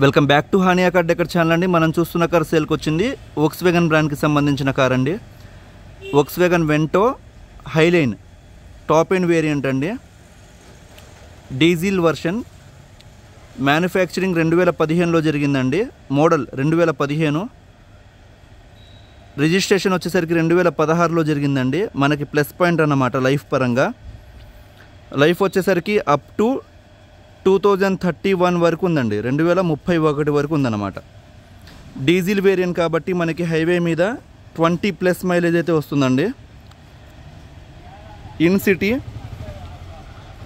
Welcome back to Hania car decor channel అండి. మనం చూస్తున్న కార్ సేల్కి వచ్చింది వోక్స్వేగన్ బ్రాండ్కి సంబంధించిన కార్ అండి. Volkswagen Vento Highline top end variant అండి. డీజిల్ వర్షన్, మ్యానుఫ్యాక్చరింగ్ 2015లో జరిగిందండి. మోడల్ 2015, రిజిస్ట్రేషన్ వచ్చేసరికి 2016లో జరిగిందండి. మనకి ప్లస్ పాయింట్ అన్నమాట లైఫ్ పరంగా. లైఫ్ వచ్చేసరికి అప్ టు 2031 వరకు ఉందండి, 2031 వరకు ఉందన్నమాట. డీజిల్ వేరియంట్ కాబట్టి మనకి హైవే మీద 20+ మైలేజ్ అయితే వస్తుందండి. ఇన్ సిటీ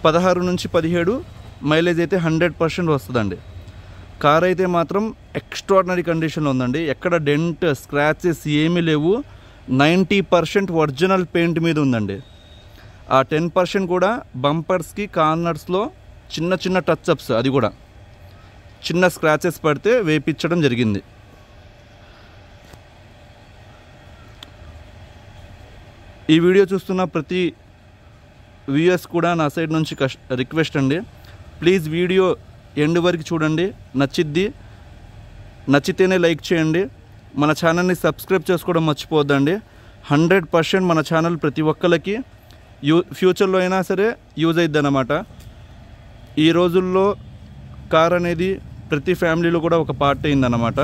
16 నుంచి 17 మైలేజ్ అయితే 100% వస్తుందండి. కార్ అయితే మాత్రం ఎక్స్ట్రాడినరీ కండిషన్లో ఉందండి. ఎక్కడ డెంట్ స్క్రాచెస్ ఏమీ లేవు. 90% ఒరిజినల్ పెయింట్ మీద ఉందండి. ఆ 10% కూడా బంపర్స్కి కార్నర్స్లో చిన్న చిన్న టచ్అప్స్, అది కూడా చిన్న స్క్రాచెస్ పడితే వేయించడం జరిగింది. ఈ వీడియో చూస్తున్న ప్రతి వ్యూయర్స్ కూడా నా సైడ్ నుంచి రిక్వెస్ట్ అండి, ప్లీజ్ వీడియో ఎండ్ వరకు చూడండి. నచ్చితేనే లైక్ చేయండి. మన ఛానల్ని సబ్స్క్రైబ్ చేసుకోవడం మర్చిపోవద్దండి. 100% మన ఛానల్ ప్రతి ఒక్కరికి ఫ్యూచర్లో అయినా సరే యూజ్ అవుతుంది అన్నమాట. ఈ రోజుల్లో కార్ అనేది ప్రతి ఫ్యామిలీలో కూడా ఒక పార్ట్ అయిందన్నమాట.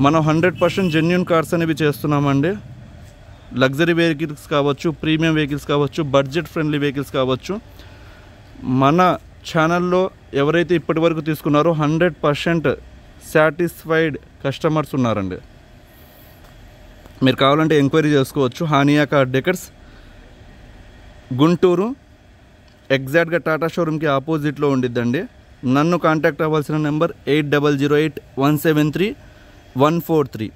మనం 100% జెన్యూన్ కార్స్ అనేవి చేస్తున్నామండి. లగ్జరీ వెహికల్స్ కావచ్చు, ప్రీమియం వెహికల్స్ కావచ్చు, బడ్జెట్ ఫ్రెండ్లీ వెహికల్స్ కావచ్చు. మన ఛానల్లో ఎవరైతే ఇప్పటి వరకు తీసుకున్నారో 100% సాటిస్ఫైడ్ కస్టమర్స్ ఉన్నారండి. మీరు కావాలంటే ఎంక్వైరీ చేసుకోవచ్చు. హానియా కార్ డెకర్స్, గుంటూరు, ఎగ్జాక్ట్గా టాటా షోరూమ్కి ఆపోజిట్లో ఉండిద్దండి. నన్ను కాంటాక్ట్ అవ్వాల్సిన నెంబర్ 8008173143.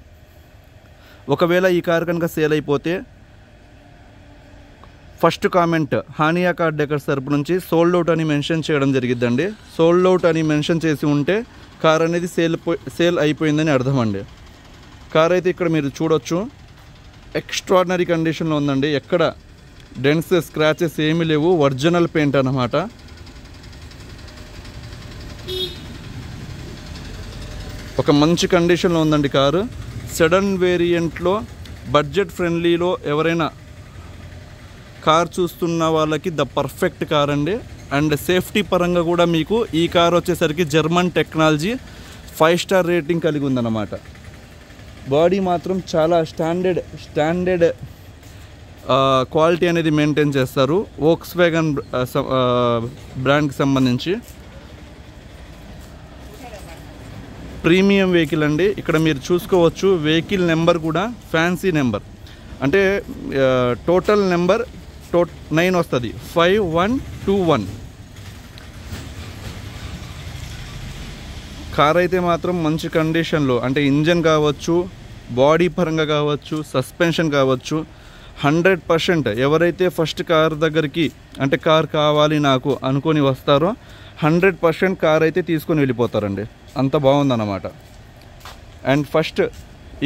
ఒకవేళ ఈ కార్ కనుక సేల్ అయిపోతే first comment Hania car decors తరపు నుంచి సోల్డ్ అవుట్ అని మెన్షన్ చేయడం జరిగిద్దండి. సోల్డ్ అవుట్ అని మెన్షన్ చేసి ఉంటే కార్ అనేది సేల్ అయిపోయిందని అర్థం అండి. కార్ అయితే ఇక్కడ మీరు చూడొచ్చు, ఎక్స్ట్రాడినరీ కండిషన్లో ఉందండి. ఎక్కడ డెన్స్ స్క్రాచెస్ ఏమీ లేవు, ఒరిజినల్ పెయింట్ అన్నమాట. ఒక మంచి కండిషన్లో ఉందండి కారు. సెడన్ వేరియంట్లో బడ్జెట్ ఫ్రెండ్లీలో ఎవరైనా కార్ చూస్తున్న వాళ్ళకి ద పర్ఫెక్ట్ కార్ అండి. అండ్ సేఫ్టీ పరంగా కూడా మీకు ఈ కార్ వచ్చేసరికి జర్మన్ టెక్నాలజీ 5 స్టార్ రేటింగ్ కలిగి ఉందన్నమాట. బాడీ మాత్రం చాలా స్టాండర్డ్ క్వాలిటీ అనేది మెయింటైన్ చేస్తారు వోక్స్వేగన్ బ్రాండ్కి సంబంధించి. ప్రీమియం వెహికల్ అండి. ఇక్కడ మీరు చూసుకోవచ్చు, వెహికల్ నెంబర్ కూడా ఫ్యాన్సీ నెంబర్, అంటే టోటల్ నెంబర్ 9 వస్తుంది, 5121. కార్ అయితే మాత్రం మంచి కండిషన్లో, అంటే ఇంజన్ కావచ్చు, బాడీ పరంగా కావచ్చు, సస్పెన్షన్ కావచ్చు, 100% ఎవరైతే ఫస్ట్ కార్ దగ్గరికి, అంటే కార్ కావాలి నాకు అనుకొని వస్తారో 100% కార్ అయితే తీసుకొని వెళ్ళిపోతారండి. అంత బాగుందన్నమాట. అండ్ ఫస్ట్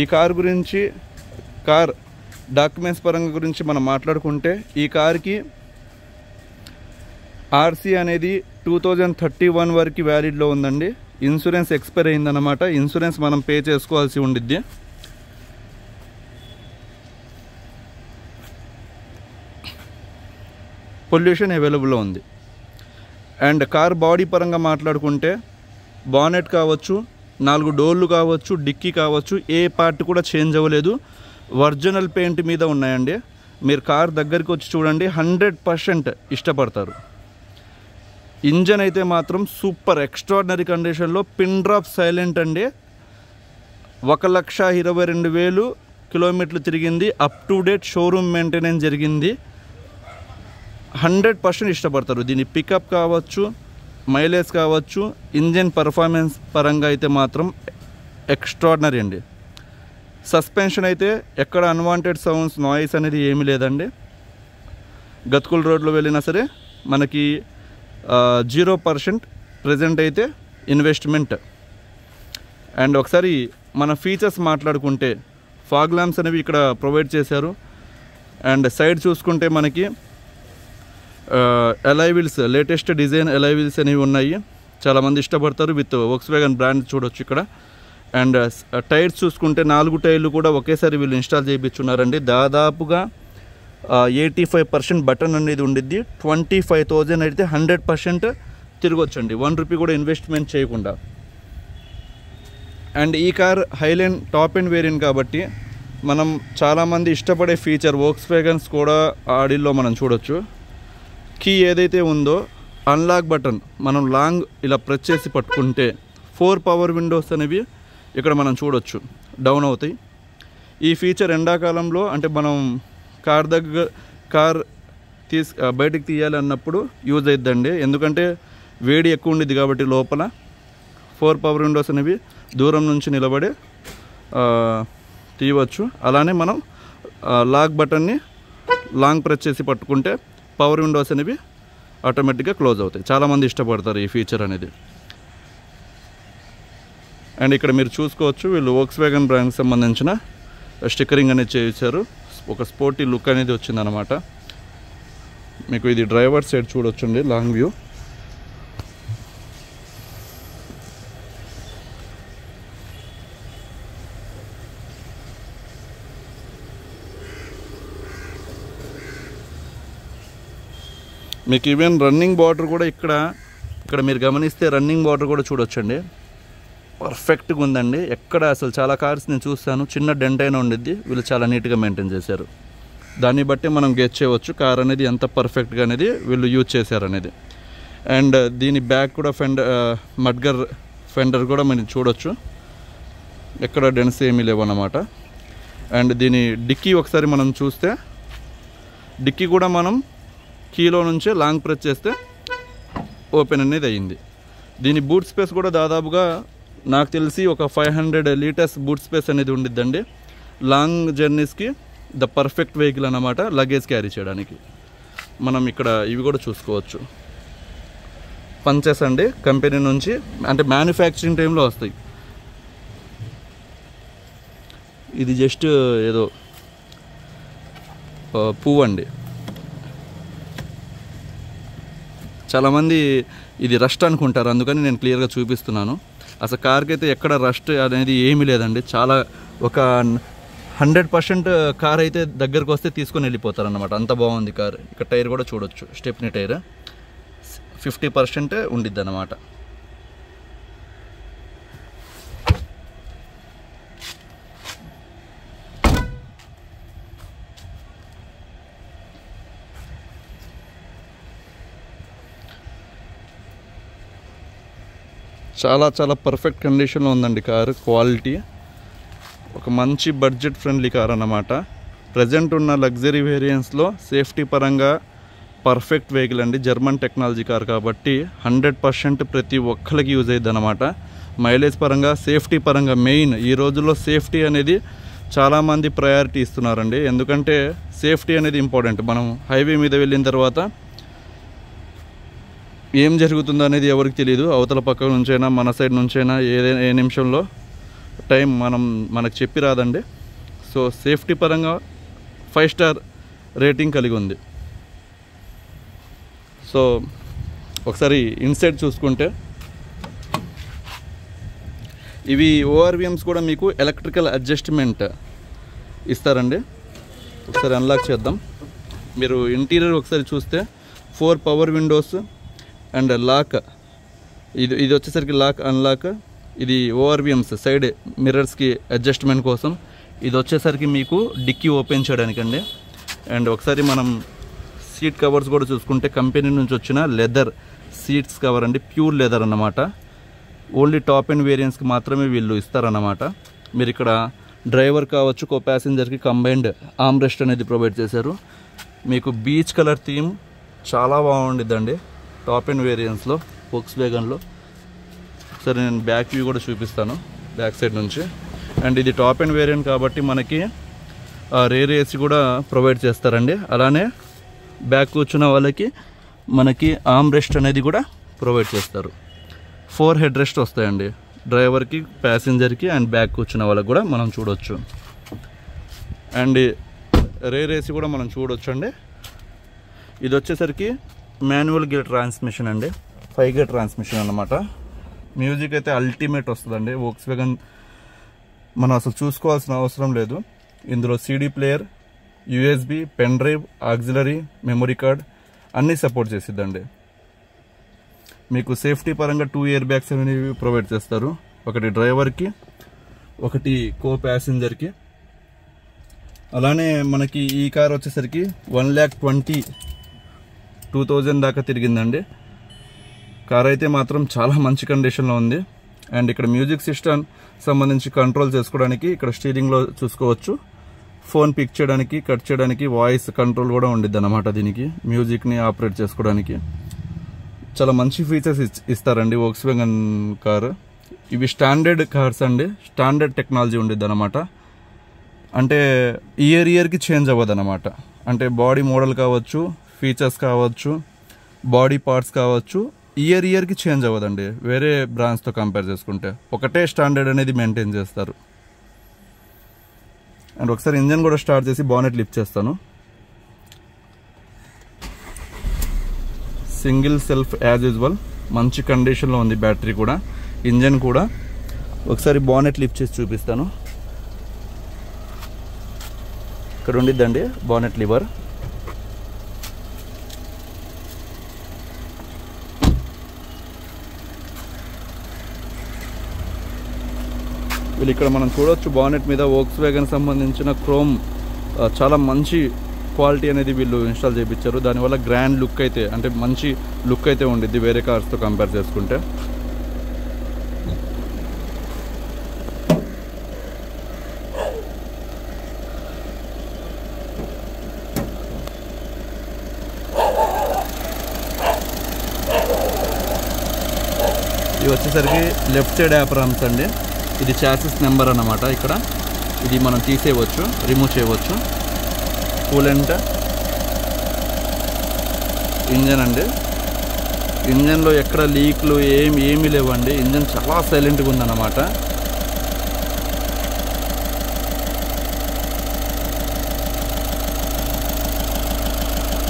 ఈ కార్ గురించి, కార్ డాక్యుమెంట్స్ పరంగా గురించి మనం మాట్లాడుకుంటే, ఈ కార్కి ఆర్సీ అనేది 2031 వరకు వ్యాలిడ్లో ఉందండి. ఇన్సూరెన్స్ ఎక్స్పైర్ అయిందన్నమాట. ఇన్సూరెన్స్ మనం పే చేసుకోవాల్సి ఉండిద్ది. పొల్యూషన్ అవైలబుల్లో ఉంది. అండ్ కార్ బాడీ పరంగా మాట్లాడుకుంటే, బానెట్ కావచ్చు, 4 డోర్లు కావచ్చు, డిక్కీ కావచ్చు, ఏ పార్ట్ కూడా చేంజ్ అవ్వలేదు. ఒరిజినల్ పెయింట్ మీద ఉన్నాయండి. మీరు కార్ దగ్గరికి వచ్చి చూడండి, 100% ఇష్టపడతారు. ఇంజన్ అయితే మాత్రం సూపర్ ఎక్స్ట్రాడినరీ కండిషన్లో, పిన్ డ్రాప్ సైలెంట్ అండి. 1,22,000 కిలోమీటర్లు తిరిగింది. Up to date showroom maintenance జరిగింది. 100% ఇష్టపడతారు. దీని పికప్ కావచ్చు, మైలేజ్ కావచ్చు, ఇంజన్ పర్ఫార్మెన్స్ పరంగా అయితే మాత్రం ఎక్స్ట్రాడినరీ అండి. సస్పెన్షన్ అయితే ఎక్కడ అన్వాంటెడ్ సౌండ్స్, నాయిస్ అనేది ఏమీ లేదండి. గతుకుల రోడ్లో వెళ్ళినా సరే మనకి 0% ప్రజెంట్ అయితే ఇన్వెస్ట్మెంట్. అండ్ ఒకసారి మన ఫీచర్స్ మాట్లాడుకుంటే, ఫాగ్ ల్యాంప్స్ అనేవి ఇక్కడ ప్రొవైడ్ చేశారు. అండ్ సైడ్ చూసుకుంటే మనకి అలై వీల్స్, లేటెస్ట్ డిజైన్ అలై వీల్స్ అనేవి ఉన్నాయి. చాలామంది ఇష్టపడతారు. విత్ వోక్స్‌వ్యాగన్ బ్రాండ్ చూడొచ్చు ఇక్కడ. అండ్ టైర్స్ చూసుకుంటే 4 టైర్లు కూడా ఒకేసారి వీళ్ళు ఇన్స్టాల్ చేయించున్నారండి. దాదాపుగా 85% బటన్ అనేది ఉండిద్ది. 25,000 అయితే 100% తిరగొచ్చండి, 1 రూపీ కూడా ఇన్వెస్ట్మెంట్ చేయకుండా. అండ్ ఈ car highline top and variant కాబట్టి మనం చాలామంది ఇష్టపడే ఫీచర్ వోక్స్‌వ్యాగన్స్ కూడా ఆడిల్లో మనం చూడొచ్చు. కీ ఏదైతే ఉందో అన్లాక్ బటన్ మనం లాంగ్ ఇలా ప్రెస్ చేసి పట్టుకుంటే 4 పవర్ విండోస్ అనేవి ఇక్కడ మనం చూడొచ్చు, డౌన్ అవుతాయి. ఈ ఫీచర్ ఎండాకాలంలో అంటే మనం కార్ బయటికి తీయాలి అన్నప్పుడు యూజ్ అవుతుందండి. ఎందుకంటే వేడి ఎక్కువ ఉండిద్ది కాబట్టి లోపల 4 పవర్ విండోస్ అనేవి దూరం నుంచి నిలబడి తీయవచ్చు. అలానే మనం లాక్ బటన్ని లాంగ్ ప్రెస్ చేసి పట్టుకుంటే పవర్ విండోస్ అనేవి ఆటోమేటిక్గా క్లోజ్ అవుతాయి. చాలామంది ఇష్టపడతారు ఈ ఫీచర్ అనేది. అండ్ ఇక్కడ మీరు చూసుకోవచ్చు వీళ్ళు వోక్స్‌వ్యాగన్ బ్రాండ్కి సంబంధించిన స్టిక్కరింగ్ అనేది చేయించారు. ఒక స్పోర్టీ లుక్ అనేది వచ్చిందనమాట. మీకు ఇది డ్రైవర్ సైడ్ చూడొచ్చండి, లాంగ్ వ్యూ. మీకు ఈవెన్ రన్నింగ్ బార్డర్ కూడా ఇక్కడ మీరు గమనిస్తే రన్నింగ్ బార్డర్ కూడా చూడొచ్చండి, పర్ఫెక్ట్గా ఉందండి. ఎక్కడ అసలు చాలా కార్స్ నేను చూస్తాను చిన్న డెంట్ అయినా ఉండిద్ది, వీళ్ళు చాలా నీట్గా మెయింటైన్ చేశారు. దాన్ని బట్టి మనం గెస్ చేయవచ్చు కార్ అనేది ఎంత పర్ఫెక్ట్గా అనేది వీళ్ళు యూజ్ చేశారు అనేది. అండ్ దీని బ్యాక్ కూడా మడ్గర్ ఫెండర్ కూడా మనం చూడొచ్చు, ఎక్కడ డెన్స్ ఏమీ లేవు అన్నమాట. అండ్ దీని డిక్కీ ఒకసారి మనం చూస్తే డిక్కీ కూడా మనం కీలో నుంచే లాంగ్ ప్రెస్ చేస్తే ఓపెన్ అనేది అయ్యింది. దీని బూట్ స్పేస్ కూడా దాదాపుగా నాకు తెలిసి ఒక 500 లీటర్స్ బూట్ స్పేస్ అనేది ఉండిద్దండి. లాంగ్ జర్నీస్కి ద పర్ఫెక్ట్ వెహికల్ అన్నమాట, లగేజ్ క్యారీ చేయడానికి. మనం ఇక్కడ ఇవి కూడా చూసుకోవచ్చు, పంచెస్ అండి కంపెనీ నుంచి, అంటే మ్యానుఫ్యాక్చరింగ్ టైంలో వస్తాయి. ఇది జస్ట్ ఏదో పువ్వు అండి. చాలామంది ఇది రస్ట్ అనుకుంటారు, అందుకని నేను క్లియర్గా చూపిస్తున్నాను. అసలు కార్కి అయితే ఎక్కడ రస్ట్ అనేది ఏమీ లేదండి. చాలా ఒక 100% కార్ అయితే దగ్గరకు వస్తే తీసుకొని వెళ్ళిపోతారు అన్నమాట, అంత బాగుంది కార్. ఇక్కడ టైర్ కూడా చూడొచ్చు, స్టెప్నీ టైర్ 50% ఉండిద్ది అన్నమాట. చాలా చాలా పర్ఫెక్ట్ కండిషన్లో ఉందండి కారు. క్వాలిటీ ఒక మంచి బడ్జెట్ ఫ్రెండ్లీ కార్ అన్నమాట. ప్రజెంట్ ఉన్న లగ్జరీ వేరియంట్స్లో సేఫ్టీ పరంగా పర్ఫెక్ట్ వెహికల్ అండి. జర్మన్ టెక్నాలజీ కార్ కాబట్టి 100% ప్రతి ఒక్కరికి యూజ్ అయ్యిద్ది అనమాట. మైలేజ్ పరంగా, సేఫ్టీ పరంగా మెయిన్ ఈ రోజుల్లో సేఫ్టీ అనేది చాలామంది ప్రయారిటీ ఇస్తున్నారండి. ఎందుకంటే సేఫ్టీ అనేది ఇంపార్టెంట్. మనం హైవే మీద వెళ్ళిన తర్వాత ఏం జరుగుతుందో అనేది ఎవరికి తెలియదు. అవతల పక్క నుంచైనా మన సైడ్ నుంచైనా ఏ నిమిషంలో టైం మనకు చెప్పి రాదండి. సో సేఫ్టీ పరంగా 5 స్టార్ రేటింగ్ కలిగి ఉంది. సో ఒకసారి ఇన్సైడ్ చూసుకుంటే ఇవి ఓఆర్విఎమ్స్ కూడా మీకు ఎలక్ట్రికల్ అడ్జస్ట్మెంట్ ఇస్తారండి. ఒకసారి అన్లాక్ చేద్దాం. మీరు ఇంటీరియర్ ఒకసారి చూస్తే 4 పవర్ విండోస్ అండ్ లాక్, ఇది వచ్చేసరికి లాక్ అన్లాక్. ఇది ఓఆర్విఎమ్స్ సైడ్ మిర్రర్స్కి అడ్జస్ట్మెంట్ కోసం. ఇది వచ్చేసరికి మీకు డిక్కీ ఓపెన్ చేయడానికి అండి. అండ్ ఒకసారి మనం సీట్ కవర్స్ కూడా చూసుకుంటే కంపెనీ నుంచి వచ్చిన లెదర్ సీట్స్ కవర్ అండి, ప్యూర్ లెదర్ అన్నమాట. ఓన్లీ టాప్ అండ్ వేరియంట్స్కి మాత్రమే వీళ్ళు ఇస్తారన్నమాట. మీరు ఇక్కడ డ్రైవర్ కావచ్చు, కో ప్యాసింజర్కి కంబైన్డ్ ఆర్మ్ రెస్ట్ అనేది ప్రొవైడ్ చేశారు. మీకు బీచ్ కలర్ థీమ్ చాలా బాగుండిద్దండి టాప్ అండ్ వేరియంట్స్లో వోక్స్‌వ్యాగన్లో. ఒకసారి నేను బ్యాక్ వ్యూ కూడా చూపిస్తాను బ్యాక్ సైడ్ నుంచి. అండ్ ఇది టాప్ అండ్ వేరియంట్ కాబట్టి మనకి రేర్ ఏసీ కూడా ప్రొవైడ్ చేస్తారండి. అలానే బ్యాక్ కూర్చున్న వాళ్ళకి మనకి ఆర్మ్ రెస్ట్ అనేది కూడా ప్రొవైడ్ చేస్తారు. 4 హెడ్ రెస్ట్ వస్తాయండి డ్రైవర్కి, ప్యాసింజర్కి అండ్ బ్యాక్ కూర్చున్న వాళ్ళకి కూడా మనం చూడొచ్చు. అండ్ రేర్ ఏసీ కూడా మనం చూడొచ్చు అండి. ఇది వచ్చేసరికి మాన్యువల్ గేర్ ట్రాన్స్మిషన్ అండి. 5 గేర్ ట్రాన్స్మిషన్ అన్నమాట. మ్యూజిక్ అయితే అల్టిమేట్ వస్తుందండి. వోక్స్‌వ్యాగన్ మనం అసలు చూసుకోవాల్సిన అవసరం లేదు. ఇందులో CD player, USB, pen drive, auxiliary, memory card అన్నీ సపోర్ట్ చేసిద్దండి. మీకు సేఫ్టీ పరంగా 2 ఎయిర్ బ్యాగ్స్ అనేవి ప్రొవైడ్ చేస్తారు. ఒకటి డ్రైవర్కి, ఒకటి కో ప్యాసింజర్కి. అలానే మనకి ఈ కార్ వచ్చేసరికి 1,22,000 దాకా తిరిగిందండి. కార్ అయితే మాత్రం చాలా మంచి కండిషన్లో ఉంది. అండ్ ఇక్కడ మ్యూజిక్ సిస్టమ్ సంబంధించి కంట్రోల్ చేసుకోవడానికి ఇక్కడ స్టీరింగ్లో చూసుకోవచ్చు. ఫోన్ పిక్ చేయడానికి, కట్ చేయడానికి వాయిస్ కంట్రోల్ కూడా ఉండిద్ది అన్నమాట. దీనికి మ్యూజిక్ని ఆపరేట్ చేసుకోవడానికి చాలా మంచి ఫీచర్స్ ఇస్తారండి వోక్స్‌వ్యాగన్ కార్. ఇవి స్టాండర్డ్ కార్స్ అండి. స్టాండర్డ్ టెక్నాలజీ ఉండిద్ది అనమాట. అంటే ఇయర్కి చేంజ్ అవ్వదు అనమాట. అంటే బాడీ మోడల్ కావచ్చు, ఫీచర్స్ కావచ్చు, బాడీ పార్ట్స్ కావచ్చు, ఇయర్కి చేంజ్ అవ్వదండి. వేరే బ్రాండ్స్తో కంపేర్ చేసుకుంటే ఒకటే స్టాండర్డ్ అనేది మెయింటైన్ చేస్తారు. అండ్ ఒకసారి ఇంజన్ కూడా స్టార్ట్ చేసి బానెట్ లిఫ్ట్ చేస్తాను. సింగిల్ సెల్ఫ్ యాజ్ యూజువల్, మంచి కండిషన్లో ఉంది. బ్యాటరీ కూడా, ఇంజన్ కూడా. ఒకసారి బానెట్ లిఫ్ట్ చేసి చూపిస్తాను. ఇక్కడ ఉండిద్దండి బానెట్ లివర్. వీళ్ళు ఇక్కడ మనం చూడొచ్చు బానెట్ మీద వోక్స్‌వ్యాగన్ సంబంధించిన క్రోమ్ చాలా మంచి క్వాలిటీ అనేది వీళ్ళు ఇన్స్టాల్ చేయించారు. దానివల్ల గ్రాండ్ లుక్ అయితే, అంటే మంచి లుక్ అయితే ఉండిద్ది వేరే కార్స్తో కంపేర్ చేసుకుంటే. ఇవి వచ్చేసరికి లెఫ్ట్ సైడ్ యాపరామ్స్ అండి. ఇది చాసిస్ నెంబర్ అన్నమాట. ఇక్కడ ఇది మనం తీసేయవచ్చు, రిమూవ్ చేయవచ్చు. కూలెంట్, ఇంజన్ అండి. ఇంజన్లో ఎక్కడ లీక్లు ఏమీ లేవండి. ఇంజన్ చాలా సైలెంట్గా ఉందన్నమాట.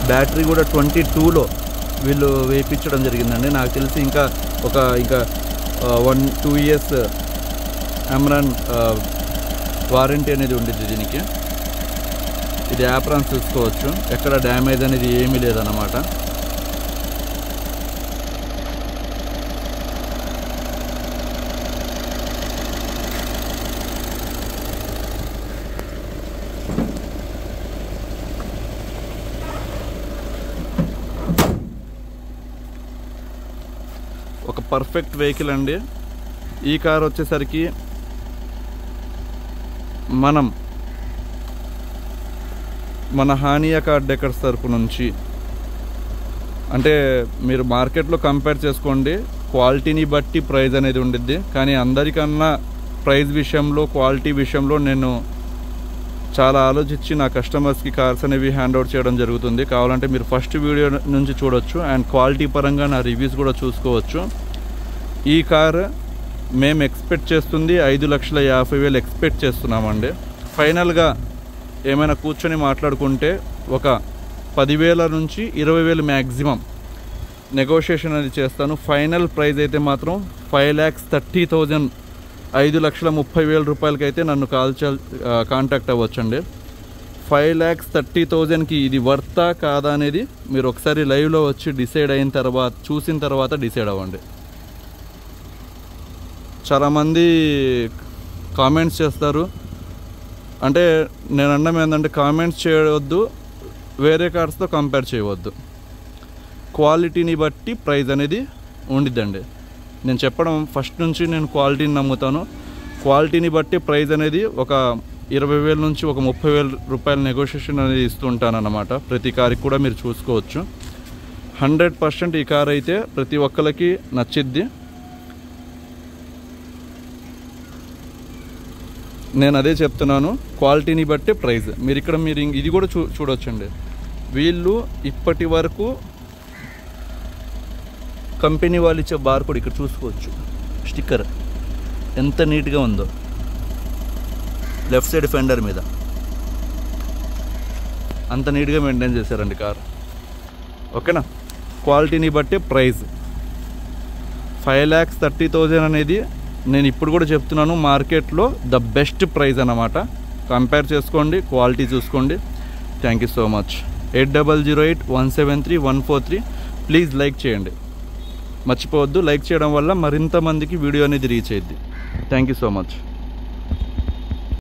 బ్యాటరీ కూడా 22లో వీళ్ళు వేయించడం జరిగిందండి. నాకు తెలిసి ఇంకా 1-2 ఇయర్స్ అమ్రాన్ వారంటీ అనేది ఉండిద్ది దీనికి. ఇది యాప్రాన్స్ చూసుకోవచ్చు, ఎక్కడ డ్యామేజ్ అనేది ఏమీ లేదన్నమాట. ఒక పర్ఫెక్ట్ వెహికల్ అండి. ఈ కార్ వచ్చేసరికి మన హానియా కార్ డెకర్స్ తరపు నుంచి, అంటే మీరు మార్కెట్లో కంపేర్ చేసుకోండి, క్వాలిటీని బట్టి ప్రైస్ అనేది ఉండిద్ది. కానీ అందరికన్నా ప్రైస్ విషయంలో, క్వాలిటీ విషయంలో నేను చాలా ఆలోచించి నా కస్టమర్స్కి కార్స్ అనేవి హ్యాండ్ అవుట్ చేయడం జరుగుతుంది. కావాలంటే మీరు ఫస్ట్ వీడియో నుంచి చూడొచ్చు. అండ్ క్వాలిటీ పరంగా నా రివ్యూస్ కూడా చూసుకోవచ్చు. ఈ కార్ మేము ఎక్స్పెక్ట్ చేస్తుంది 5,50,000 ఎక్స్పెక్ట్ చేస్తున్నామండి. ఫైనల్గా ఏమైనా కూర్చొని మాట్లాడుకుంటే ఒక 10,000 నుంచి 20,000 మ్యాక్సిమం నెగోషియేషన్ అనేది చేస్తాను. ఫైనల్ ప్రైస్ అయితే మాత్రం 5,30,000, 5,30,000 రూపాయలకైతే నన్ను కాంటాక్ట్ అవ్వచ్చండి. 5,30,000కి ఇది వర్తా కాదా అనేది మీరు ఒకసారి లైవ్లో వచ్చి డిసైడ్ అయిన తర్వాత, చూసిన తర్వాత డిసైడ్ అవ్వండి. చాలామంది కామెంట్స్ చేస్తారు. అంటే నేను అన్నం ఏంటంటే, కామెంట్స్ చేయవద్దు, వేరే కార్స్తో కంపేర్ చేయవద్దు. క్వాలిటీని బట్టి ప్రైస్ అనేది ఉండిద్దండి. నేను చెప్పడం ఫస్ట్ నుంచి నేను క్వాలిటీని నమ్ముతాను. క్వాలిటీని బట్టి ప్రైస్ అనేది ఒక 20,000 నుంచి ఒక 30,000 రూపాయల నెగోషియేషన్ అనేది ఇస్తుంటాను అన్నమాట. ప్రతి కార్కి కూడా మీరు చూసుకోవచ్చు. 100% ఈ కార్ అయితే ప్రతి ఒక్కరికి నచ్చిద్ది. నేను అదే చెప్తున్నాను, క్వాలిటీని బట్టి ప్రైస్. మీరు ఇది కూడా చూడొచ్చండి. వీళ్ళు ఇప్పటి వరకు కంపెనీ వాళ్ళు ఇచ్చే బార్ కూడా ఇక్కడ చూసుకోవచ్చు. స్టిక్కర్ ఎంత నీట్గా ఉందో లెఫ్ట్ సైడ్ ఫెండర్ మీద, అంత నీట్గా మెయింటైన్ చేశారండి కార్. ఓకేనా? క్వాలిటీని బట్టి ప్రైస్. 5,30,000 అనేది నేను ఇప్పుడు కూడా చెప్తున్నాను, మార్కెట్లో ద బెస్ట్ ప్రైస్ అన్నమాట. కంపేర్ చేసుకోండి, క్వాలిటీ చూసుకోండి. Thank you so much. 8008173143. Please like చేయండి, మర్చిపోవద్దు. లైక్ చేయడం వల్ల మరింత మందికి వీడియో అనేది రీచ్ అయ్యిద్ది. Thank you so much.